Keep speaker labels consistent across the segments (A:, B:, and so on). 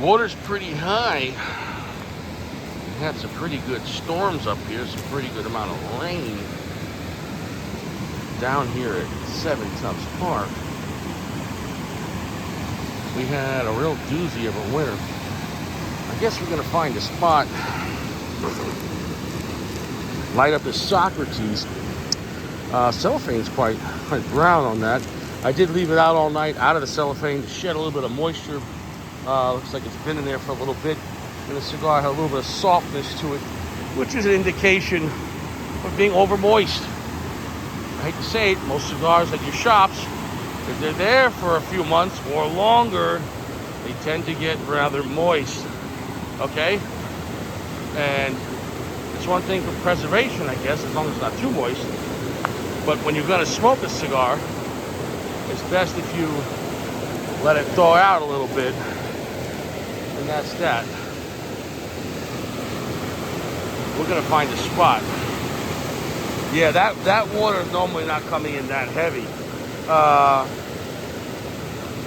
A: Water's pretty high. We had some pretty good storms up here, some pretty good amount of rain down here at 7 Tufts Park. We had a real doozy of a winter. I guess we're gonna find a spot. Light up the Socrates. Cellophane's quite brown on that. I did leave it out all night, out of the cellophane, to shed a little bit of moisture. Looks like it's been in there for a little bit. And the cigar had a little bit of softness to it, which is an indication of being over moist. I hate to say it, most cigars at your shops, if they're there for a few months or longer, they tend to get rather moist. Okay? And it's one thing for preservation, I guess, as long as it's not too moist. But when you're going to smoke a cigar, it's best if you let it thaw out a little bit. And that's that. We're going to find a spot. Yeah, that water is normally not coming in that heavy.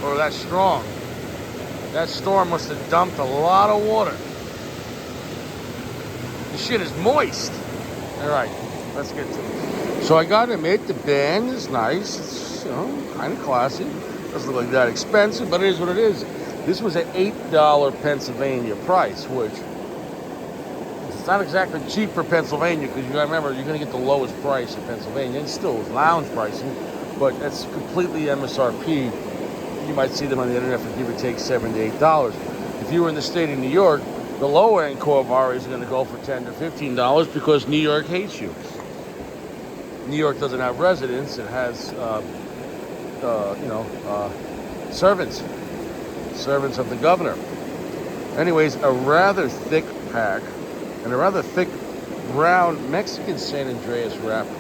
A: Or that strong. That storm must have dumped a lot of water. The shit is moist. All right, let's get to it. So I gotta admit, the band is nice. It's, kind of classy. Doesn't look like that expensive, but it is what it is. This was an $8 Pennsylvania price, which it's not exactly cheap for Pennsylvania, because you gotta remember, you're gonna get the lowest price in Pennsylvania. It's still lounge pricing, but that's completely MSRP. You might see them on the internet for give or take $7 to $8. If you were in the state of New York, the lower end Corvaris is going to go for $10 to $15 because New York hates you. New York doesn't have residents; it has, servants of the governor. Anyways, a rather thick pack and a rather thick brown Mexican San Andreas wrapper.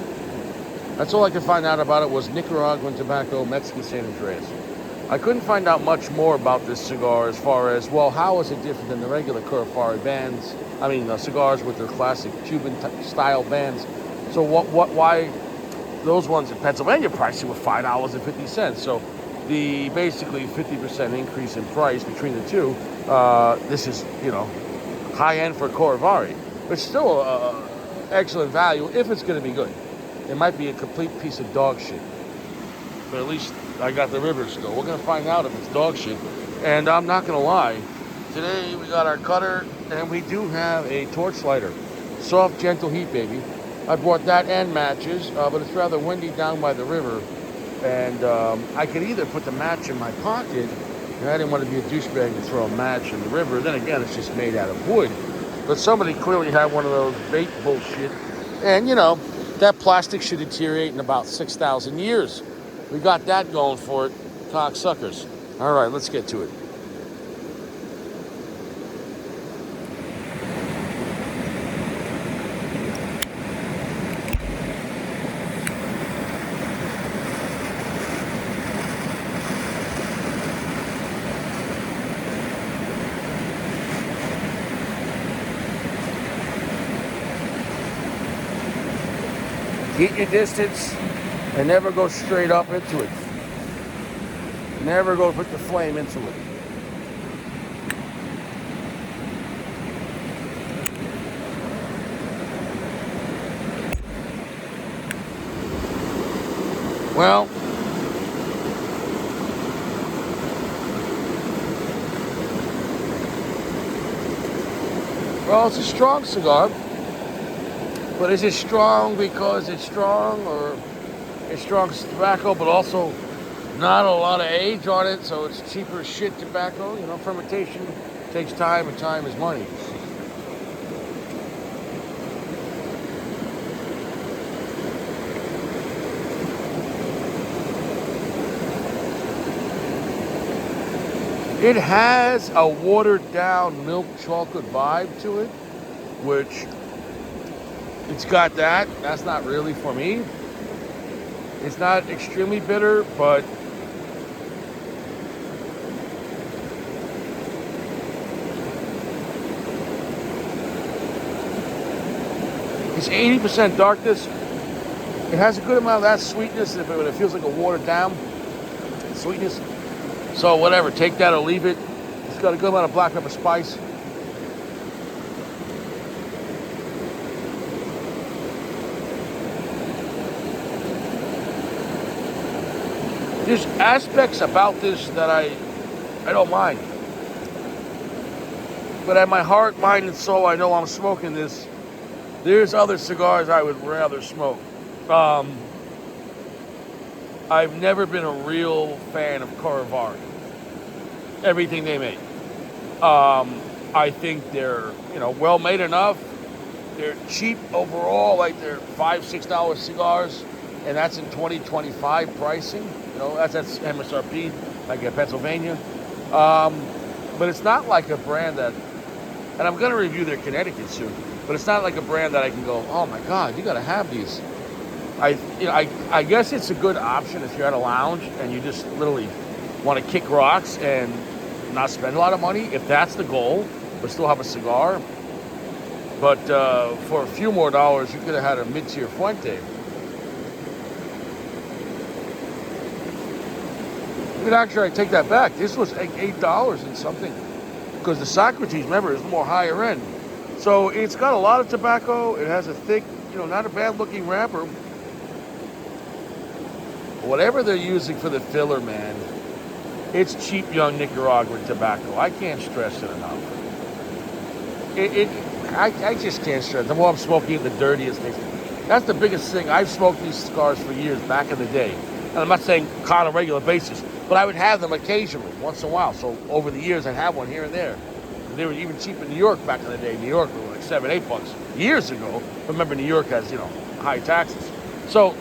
A: That's all I could find out about it was Nicaraguan tobacco, Mexican San Andreas. I couldn't find out much more about this cigar as far as, well, how is it different than the regular Curifari bands? I mean, cigars with their classic Cuban-style bands. So why those ones in Pennsylvania pricing were $5.50? So the basically 50% increase in price between the two, this is, high-end for Curifari. But still excellent value if it's going to be good. It might be a complete piece of dog shit. But at least I got the river still. We're going to find out if it's dog shit. And I'm not going to lie. Today we got our cutter and we do have a torch lighter. Soft, gentle heat, baby. I brought that and matches, but it's rather windy down by the river. And I could either put the match in my pocket, and I didn't want to be a douchebag and throw a match in the river. Then again, it's just made out of wood. But somebody clearly had one of those bait bullshit. And, that plastic should deteriorate in about 6,000 years. We got that going for it, cocksuckers. All right, let's get to it. Keep your distance and never go straight up into it. Never go put the flame into it. Well, it's a strong cigar. But is it strong because it's strong, or it's strong tobacco, but also not a lot of age on it, so it's cheaper shit tobacco? Fermentation takes time, and time is money. It has a watered-down milk chocolate vibe to it, which it's got that. That's not really for me. It's not extremely bitter, but it's 80% darkness. It has a good amount of that sweetness, but it feels like a watered down sweetness. So whatever, take that or leave it. It's got a good amount of black pepper spice. There's aspects about this that I don't mind. But at my heart, mind, and soul, I know I'm smoking this. There's other cigars I would rather smoke. I've never been a real fan of Corovari. Everything they make. I think they're, well made enough. They're cheap overall, like they're $5-6 cigars, and that's in 2025 pricing. That's MSRP, like in Pennsylvania. But it's not like a brand that, and I'm going to review their Connecticut soon, but it's not like a brand that I can go, oh my God, you got to have these. I guess it's a good option if you're at a lounge and you just literally want to kick rocks and not spend a lot of money, if that's the goal, but still have a cigar. But for a few more dollars, you could have had a mid-tier Fuente. Actually, I take that back. This was like $8 and something, because the Socrates, remember, is more higher end. So it's got a lot of tobacco. It has a thick, not a bad-looking wrapper. Whatever they're using for the filler, man, it's cheap young Nicaraguan tobacco. I can't stress it enough. I just can't stress. The more I'm smoking, the dirtiest things. That's the biggest thing. I've smoked these cigars for years, back in the day. And I'm not saying on a regular basis, but I would have them occasionally, once in a while. So over the years, I'd have one here and there. They were even cheap in New York back in the day. New York were like $7-8 years ago. Remember, New York has, high taxes. So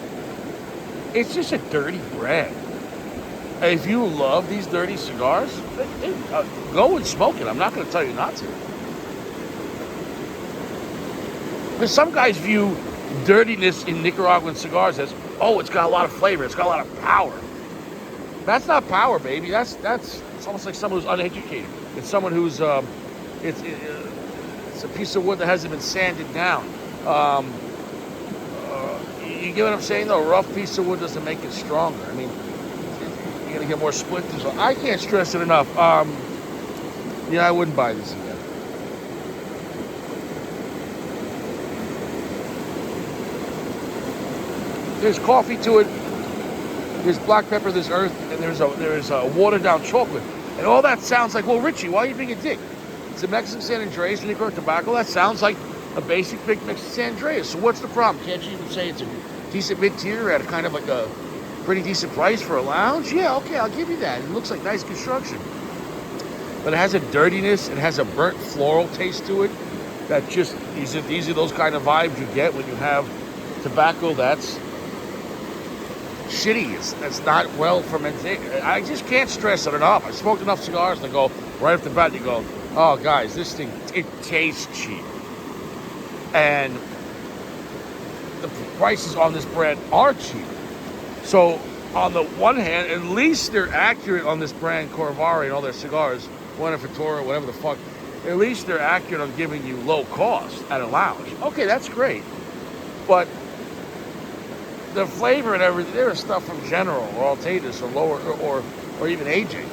A: it's just a dirty brand. And if you love these dirty cigars, go and smoke it. I'm not going to tell you not to. Because some guys view dirtiness in Nicaraguan cigars as, oh, it's got a lot of flavor, it's got a lot of power. That's not power, baby. It's almost like someone who's uneducated. It's someone who's it's a piece of wood that hasn't been sanded down. You get what I'm saying, though? A rough piece of wood doesn't make it stronger. I mean, you're gonna get more splinters. I can't stress it enough. I wouldn't buy this again. There's coffee to it. There's black pepper, there's earth, and there's a watered down chocolate. And all that sounds like, well, Richie, why are you being a dick? It's a Mexican San Andreas, Nicaraguan tobacco. That sounds like a basic big Mexican San Andreas. So what's the problem? Can't you even say it's a decent mid-tier at a kind of like a pretty decent price for a lounge? Yeah, okay, I'll give you that. It looks like nice construction. But it has a dirtiness, it has a burnt floral taste to it. That just, these are those kind of vibes you get when you have tobacco that's shitty. It's not well fermented. I just can't stress it enough. I smoked enough cigars to go right off the bat. You go, oh guys, this thing, it tastes cheap, and the prices on this brand are cheap. So on the one hand, at least they're accurate on this brand, Corovari, and all their cigars, Buenaventura, whatever the fuck. At least they're accurate on giving you low cost at a lounge. Okay, that's great, but the flavor and everything, there is stuff from General or Altatus or lower or even AJ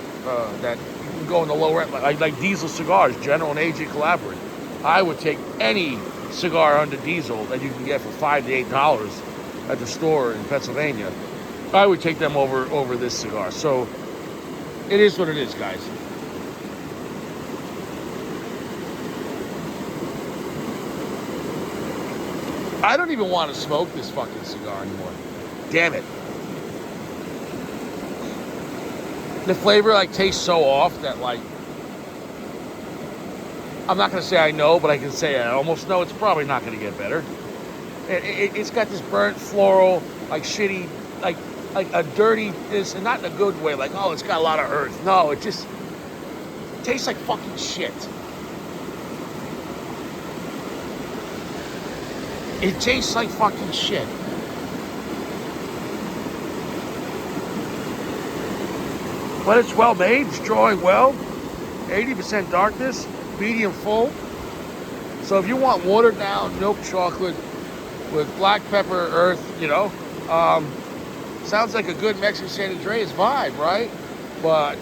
A: that you can go in the lower end, like Diesel cigars. General and AJ collaborate. I would take any cigar under Diesel that you can get for $5 to $8 at the store in Pennsylvania. I would take them over this cigar. So it is what it is, guys. I don't even want to smoke this fucking cigar anymore. Damn it. The flavor tastes so off that I'm not going to say I know, but I can say I almost know it's probably not going to get better. It's got this burnt floral, shitty, like a dirty, and not in a good way, it's got a lot of earth. No, it just tastes like fucking shit. It tastes like fucking shit. But it's well made, it's drawing well. 80% darkness, medium full. So if you want watered down milk chocolate with black pepper, earth, sounds like a good Mexican San Andreas vibe, right? But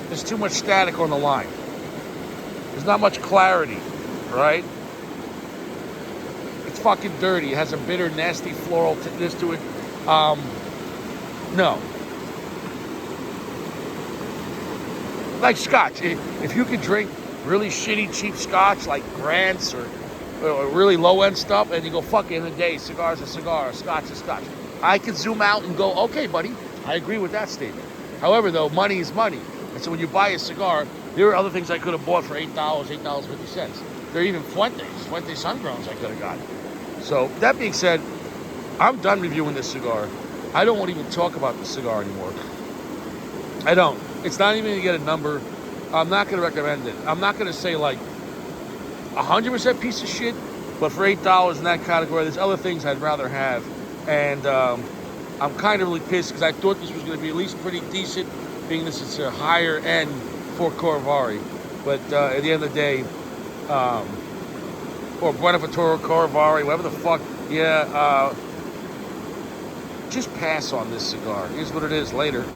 A: There's too much static on the line. There's not much clarity, right? It's fucking dirty. It has a bitter, nasty floral this to it. No. Like scotch. If you could drink really shitty, cheap scotch like Grant's or really low-end stuff, and you go, fuck it, in a day, cigar's a cigar, scotch is scotch. I can zoom out and go, okay, buddy, I agree with that statement. However, though, money is money. And so when you buy a cigar, there are other things I could have bought for $8, $8.50. There are even Fuente Sungrowns I could have gotten. So, that being said, I'm done reviewing this cigar. I don't want to even talk about the cigar anymore. I don't. It's not even going to get a number. I'm not going to recommend it. I'm not going to say, like, 100% piece of shit, but for $8 in that category, there's other things I'd rather have. And I'm kind of really pissed because I thought this was going to be at least pretty decent, being this it's a higher end for Corvari. But at the end of the day, or Buenaventura, Corvari, whatever the fuck, just pass on this cigar. Here's what it is later.